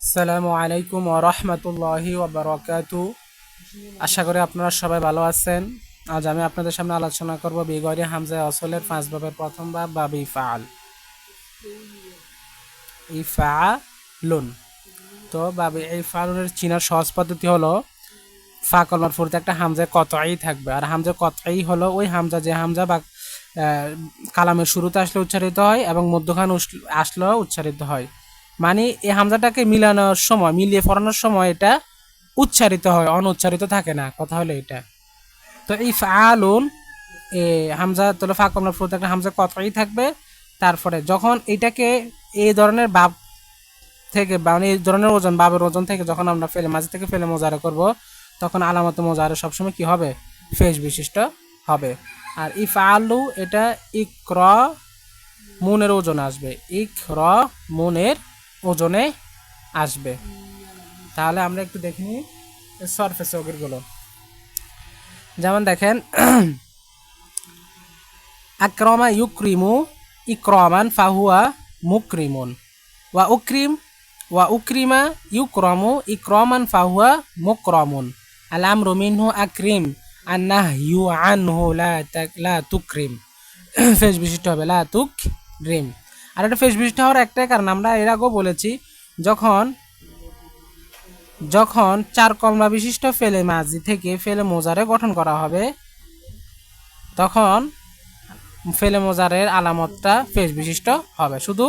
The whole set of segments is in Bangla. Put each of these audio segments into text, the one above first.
আসসালামু আলাইকুম ওয়া রাহমাতুল্লাহি ওয়া বারাকাতুহু। আশা করি আপনারা সবাই ভালো আছেন। আজ আমি আপনাদের সামনে আলোচনা করব বিগরি হামজায়ে ওয়াসলের ৫ বাবের প্রথম বাব বাব ইফআল। ইফআলুন। তো বাব ইফআলুনের চিনার সহজ পদ্ধতি হলো ফা কলমার শুরুতে একটা হামজা কতই থাকবে, আর হামজা কতই হলো ওই হামজা যে হামজা বা কালামের শুরুতে আসলে উচ্চারিত হয় এবং মধ্যখান আসলেও উচ্চারিত হয়। মানে এই হামজাটাকে মিলানোর সময়, মিলিয়ে পড়ানোর সময় এটা উচ্চারিত হয়, অনুচ্চারিত থাকে না। কথা হলো এটা। তো এই ফালুন এ হামজা তোলে ফা কলমার শুরুতে একটা হামজা কতই থাকবে। তারপরে যখন এটাকে এই ধরনের বাব থেকে মানে এই ধরনের ওজন বাবের ওজন থেকে যখন আমরা ফেলে মাঝে থেকে ফেলে মোজারে করব, তখন আলামত মোজারে সবসময় কি হবে? ফেজ বিশিষ্ট হবে। আর ইফআলু এটা ইকর মুনের ওজনে আসবে, ইকর মুনের ওজনে আসবে। তাহলে আমরা একটু দেখি সরফে সগির গুলো। যেমন দেখেন আক্রমা ইউক্রিমু ইক্রমান ফাহুয়া মুক্রিমুন, ওয়া উক্রিম ওয়া উক্রিমা ইউক্রমু ইক্রমান ফাহুয়া মুক্রমুন, আল আমরু মিনহু আক্রিম আন নাহয়ু আনহু লা তুক্রিম। ফেস বিশিষ্ট হবে লা তুকরিম। আর এটা ফেস বিশিষ্ট হওয়ার একটাই কারণ, আমরা এর আগেও বলেছি, যখন যখন চার কলমা বিশিষ্ট ফেলে মাজি থেকে ফেলে মোজারে গঠন করা হবে, তখন ফেলে মোজারের আলামতটা ফেস বিশিষ্ট হবে শুধু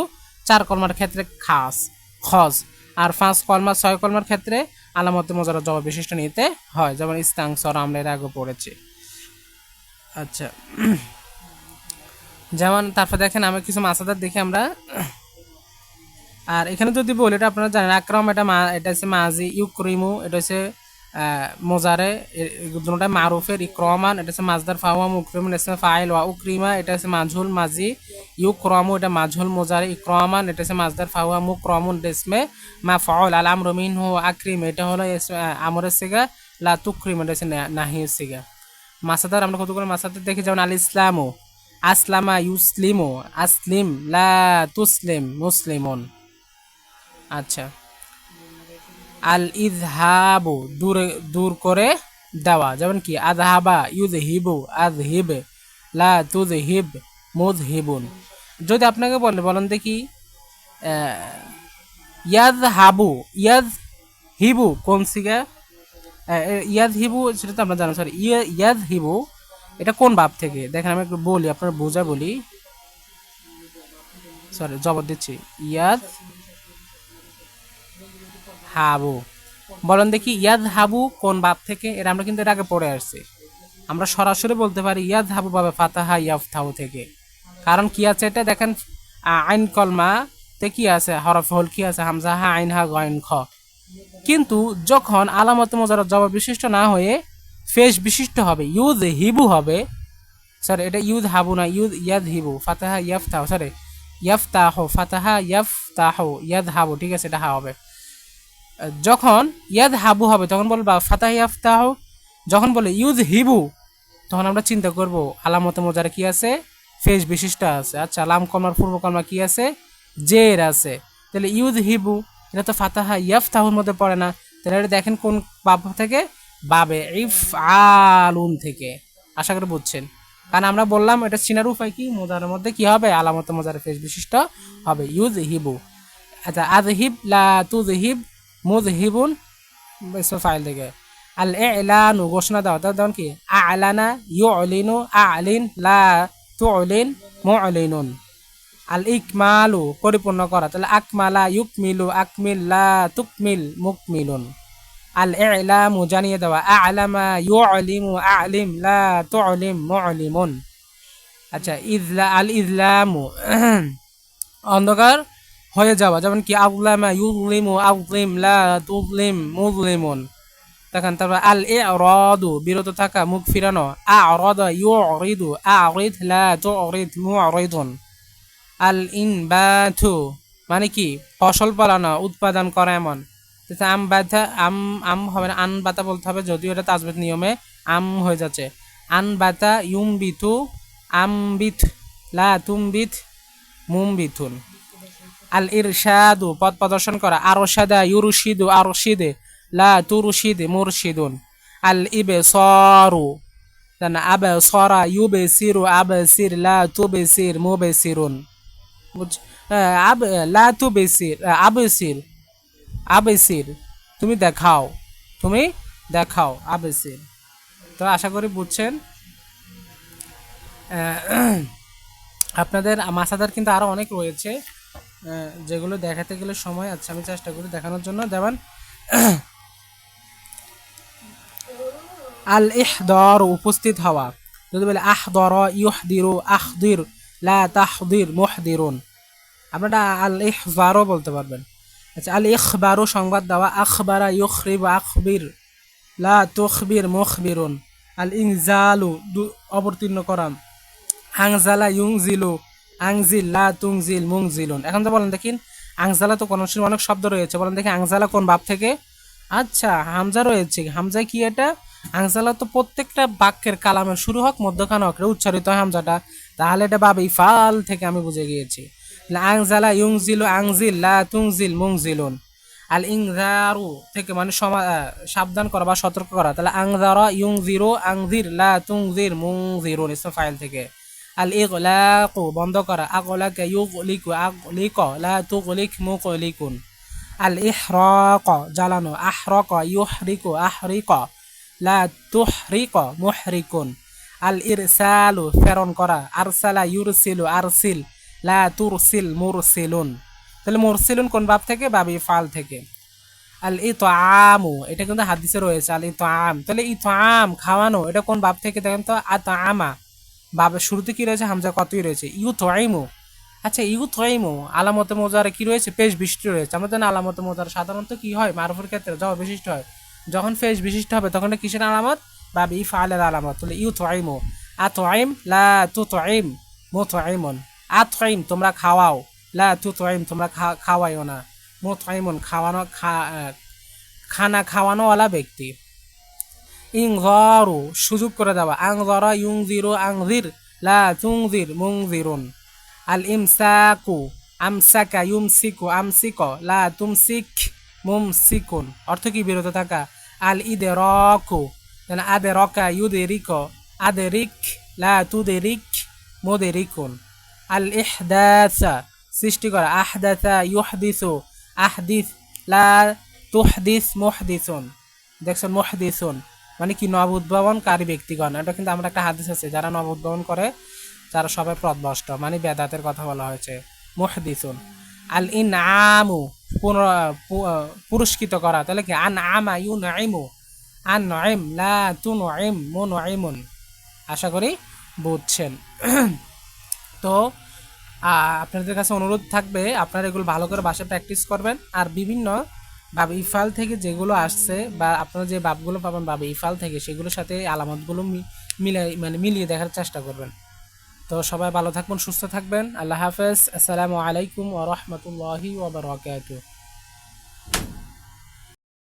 চার কলমার ক্ষেত্রে খাস খজ, আর ৫ কলমা ৬ কলমার ক্ষেত্রে আলামত মোজারের জবাব বিশিষ্ট নিতে হয়, যেমন ইস্তাংসর আমরা এর আগে পড়েছি। আচ্ছা, যেমন তারপর দেখেন আমরা কিছু মাসাদার দেখি আমরা। আর এখানে যদি বলি, এটা আপনারা জানেন আক্রম এটা হচ্ছে মাজি, ইউক্রিমু এটা হচ্ছে মোজারে, দুটোটা মারুফের। ইক্রমান এটা হচ্ছে মাজদার, ফাওয়া মুকরিমুন ইসমে ফাইল, ওয়া উক্রিমা এটা হচ্ছে মাজহুল মাজি, ইউক্রমু এটা মাজহুল মোজারে, ইক্রমান এটা হচ্ছে মাজদার, ফাওয়া মুকরমুন ইসমে মাফউল, আল আমরু মিনহু আকরিম এটা হলো আমরের সিগা, লা তুকরিম এটা হচ্ছে নাহিয়ের সিগা। মাসাদার আমরা কতগুলো মাসাদার দেখি, যেমন আল ইসলামু আসলামা ইউসলিমু, আসলিম লা তুসলিম মুসলিমুন। আচ্ছা, আল ইযহাবু দূর করে দেওয়া, যেমন কি আযহাবা ইউযহিবু আযহিব লা তুযহিব মুযহিবুন। যদি আপনাকে বলেন দেখি ইয়াযহাবু ইয়াযহিবু কোন সিগা? ইয়াযহিবু সেটা তো আমরা জানি, সরি ইয়াযহিবু এটা কোন বাব থেকে? দেখেন আমি একটু বলি, আপনার বোঝা বলি, সরি জবাব দিচ্ছি। ইয়াদ হাবু, বলেন দেখি ইয়াদ হাবু কোন বাব থেকে? এটা আমরা কিন্তু এর আগে পড়ে আসছি। আমরা সরাসরি বলতে পারি ইয়াদ হাবু বাবে ফাতাহা ইয়াফতাহু থেকে। কারণ কি আছে এটা দেখেন, আইন কলমা তে কি আছে? হরফ হল কি আছে? হামজা হা আইন হা গয়ন খ। কিন্তু যখন আলামত মোজাররদ জবর বিশিষ্ট না হয়ে ফেস বিশিষ্ট হবে, ইউদ হিবু হবে, সরি এটা ইউদ হাবু না, ইয়াদ হিবু, ফাতাহা ইয়াফতাহু, সরি ইয়াফতাহু, ফাতাহা ইয়াফতাহু, ইয়াদ হাবু, ঠিক আছে এটা হা হবে। যখন ইয়াদ হাবু হবে তখন বলবা ফাতাহ ইয়াফতাহু। যখন বলে ইউদ হিবু, তখন আমরা চিন্তা করব আলামত মোজারে কি আছে? ফেস বিশিষ্ট আছে। আচ্ছা, লাম কলমার পূর্ব কলমা কি আছে? জের আছে। তাহলে ইউদ হিবু এটা তো ফাতাহা ইয়াফতাহুর মধ্যে পড়ে না। তাহলে এটা দেখেন কোন বাব থেকে? বাবে ইফআলুন থেকে। আশা করি বুঝছেন। কারণ আমরা বললাম এটা চিনার উপায় কি? মোজারের মধ্যে কি হবে? আলামত মোজারে ফেস বিশিষ্ট হবে ইউদ হিবু। আচ্ছা, আযহিব লা তুযহিব মুযহিবুন ইসমে ফাইল থেকে। আল ইলানু ঘোষণা দাও, তার যেমন কি আলানা ইউলিনু আলিন লা তুলিন মুলিনুন। আল ইকমালু পরিপূর্ণ করা, তাহলে আকমালা ইউকমিলু আকমিল লা তুকমিল মুকমিলুন। আল ইলামু জানিয়ে দেওয়া, আলামা ইউলিমু আলিম লা তুলিম মুলিমুন। আচ্ছা, আল ইজলামু অন্ধকার হয়ে যাওয়া, যেমন কি আযলামা ইউযলিমু আযলিম লা তুযলিম মুযলিমুন। দেখেন তারপর আল ইরাদু বিরত থাকা, মুখ ফিরানো, আরাদা ইউরিদু আরিদ লা তুরিদ মুরিদুন। আল ইনবাতু মানে কি ফসল ফলানো, উৎপাদন করা এমন। আম বাতা আম হবে না, আন বাতা বলতে হবে, যদিও এটা তাজবিদ নিয়মে আম হয়ে যাচ্ছে। আন বাতা ইউমবিতু আমবিত লা তুমবিত মুমবিতুন। আল ইরশাদু পথ প্রদর্শন করা, আরশাদা ইউরশিদু আরশিদে, লা তুরশিদে মুরশিদুন। আল ইবসারু দেন আবসারা ইউবসিরু আবসির, লা তুবসির মুবসিরুন। লা তুবসির আবসির, আবসির তুমি দেখাও, তুমি দেখাও আবসির। তো আশা করি বুঝছেন। আপনাদের মাসাদার কিন্তু আরো অনেক রয়েছে, যেগুলো দেখাতে গেলে সময়, আচ্ছা আমি চেষ্টা করি দেখানোর জন্য। যেমন আল ইহদার উপস্থিত হওয়া, যদি বলে আহদর ইউহদিরু আহদির, লা তাহদির মুহদিরুন। আপনারা আল ইহবারও বলতে পারবেন। আচ্ছা আল ইখবারু সংবাদ দেওয়া, আখবারা ইউখরিবু আখবির, লা তুখবির মুখবিরুন। আল ইনজালু অবতীর্ণ করা, আংজালা ইউংজিলু আংজিল, লা তুংজিল মুংজিলুন। এখন তো বলেন দেখিন, আংজালা তো কোন অনেক শব্দ রয়েছে, বলেন দেখি আংজালা কোন বাপ থেকে? আচ্ছা হামজা রয়েছে, হামজা কি এটা? আংজালা তো প্রত্যেকটা বাক্যের কালামের শুরু হোক মধ্যখান হোক উচ্চারিত হয় হামজাটা, তাহলে এটা বাবে ইফাল থেকে আমি বুঝে গিয়েছি। আংজালা ইউংজিলু আংজিল, লা তুংজিল মুংজিলুন। আল ইনজারু থেকে মানে সাবধান করা বা সতর্ক করা, তাহলে আংজারা ইউংজিরু আংজির, লা তুংজির মুংজিরুন ইসম ফাইল থেকে। আল ইগলাকু বন্ধ করা, আগলাকা ইউগলিকু আগলিক, লা তুগলিক মুগলিকুন। আল ইহরাক জ্বালানো, আহরাক ইউহরিকু আহরিক, লা তুহরিক মুহরিকুন। আল ইরসালু প্রেরণ করা, আরসালা ইউরসিলু আরসিল, লা তুরসিল মুরসিলুন। তাহলে মুরসিলুন কোন বাব থেকে? বাবে ফাল থেকে। আল ইতআমু এটা কিন্তু হাদিসে রয়েছে, আল ইতআম, তাহলে ইতআম খাওয়ানো এটা কোন বাব থেকে? দেখেন তো আতআমা, বাবের শুরুতে কি রয়েছে? হামজা কতই রয়েছে, ইউতআইমু। আচ্ছা ইউতআইমু আলামতে মোজারে কি রয়েছে? পেশ বিশিষ্ট রয়েছে। আমরা জানি আলামতে মোজার সাধারণত কি হয় মারুফের ক্ষেত্রে জবাব বিশিষ্ট হয়, যখন পেশ বিশিষ্ট হবে তখন এটা কিসের আলামত? বাবে ইফআলের আলামত। তাহলে ইউতআইমু, আতআইম লা তুতআইম মুতআইমুন। আতআইম তোমরা খাওয়াও, লা তুতআইম তোমরা খাওয়াইও না, মুতআইমুন খাওয়ানো, খানা খাওয়ানোওয়ালা ব্যক্তি। ইনজারু সুযোগ করে দেওয়া, আংজারা ইউংজিরু আংজির, লা তুংজির মুংজিরুন। আল ইমসাকু আমসাকা ইউমসিকু আমসিক, লা তুমসিক মুমসিকুন। অর্থ কি? বিরত থাকা। আল ইদরাকু আদেরকা ইউদেরিক আদেরিক, লা তুদেরিক মুদেরিকুন। আল ইহদাসা সৃষ্টি করা, আহদাসা ইউহদিসু আহদিস, লা তুহদিস মুহদিসুন। দেখছেন মুহদিসুন মানে কি? নব উদ্ভাবনকারী ব্যক্তিগণ। এটা কিন্তু আমরা একটা হাদিস আছে, যারা নব উদ্ভাবন করে যারা সবাই পথভ্রষ্ট, মানে বেদাতের কথা বলা হয়েছে, মুহদিসুন। আল ইনআমু পুরস্কৃত করা, তাহলে কি? আনআমা ইউনঈমু আনঈম, লা তুনঈম মুনঈমুন। আশা করি বুঝছেন। তো আপনাদের কাছে অনুরোধ থাকবে আপনারা এগুলো ভালো করে বাসায় প্র্যাকটিস করবেন, আর বিভিন্ন বাবে ইফাল থেকে যেগুলো আসছে বা আপনারা যে বাবগুলো পাবেন বাবে ইফাল থেকে, সেগুলোর সাথে আলামতগুলো মিলিয়ে দেখার চেষ্টা করবেন। তো সবাই ভালো থাকবেন, সুস্থ থাকবেন। আল্লাহ হাফেজ। আসসালামু আলাইকুম ওয়া রাহমাতুল্লাহি ওয়া বারাকাতুহু।